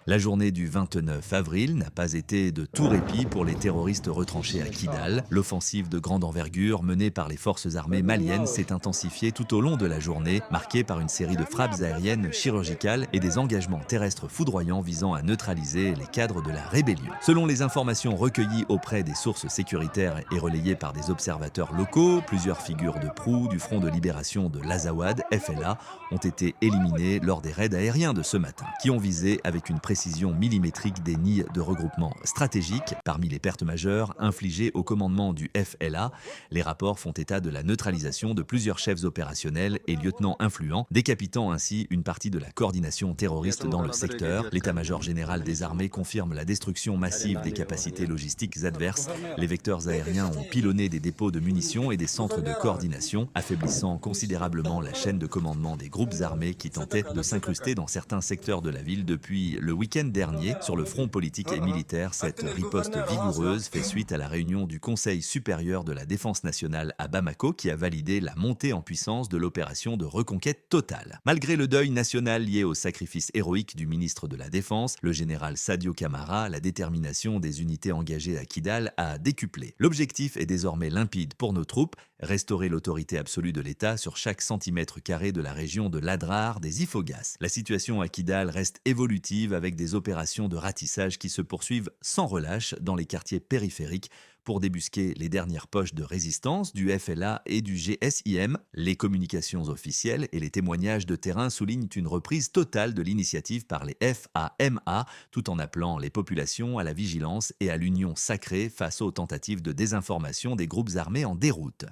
La journée du 29 avril n'a pas été de tout répit pour les terroristes retranchés à Kidal. L'offensive de grande envergure menée par les forces armées maliennes s'est intensifiée tout au long de la journée, marquée par une série de frappes aériennes chirurgicales et des engagements terrestres foudroyants visant à neutraliser les cadres de la rébellion. Selon les informations recueillies auprès des sources sécuritaires et relayées par des observateurs locaux, plusieurs figures de proue du Front de libération de l'Azawad, FLA, ont été éliminées lors des raids aériens de ce matin, qui ont visé avec une précision millimétrique des nids de regroupement stratégiques. Parmi les pertes majeures infligées au commandement du FLA, les rapports font état de la neutralisation de plusieurs chefs opérationnels et lieutenants influents, décapitant ainsi une partie de la coordination terroriste dans le secteur. L'état-major général des armées confirme la destruction massive des capacités logistiques adverses. Les vecteurs aériens ont pilonné des dépôts de munitions et des centres de coordination, affaiblissant considérablement la chaîne de commandement des groupes armés qui tentaient de s'incruster dans certains secteurs de la ville depuis le week-end dernier. Sur le front politique et militaire, cette riposte vigoureuse fait suite à la réunion du Conseil supérieur de la défense nationale à Bamako qui a validé la montée en puissance de l'opération de reconquête totale. Malgré le deuil national lié au sacrifice héroïque du ministre de la Défense, le général Sadio Camara, la détermination des unités engagées à Kidal a décuplé. L'objectif est désormais limpide pour nos troupes, restaurer l'autorité absolue de l'État sur chaque centimètre carré de la région de l'Adrar des Ifoghas. La situation à Kidal reste évolutive avec des opérations de ratissage qui se poursuivent sans relâche dans les quartiers périphériques pour débusquer les dernières poches de résistance du FLA et du GSIM. Les communications officielles et les témoignages de terrain soulignent une reprise totale de l'initiative par les FAMA, tout en appelant les populations à la vigilance et à l'union sacrée face aux tentatives de désinformation des groupes armés en déroute.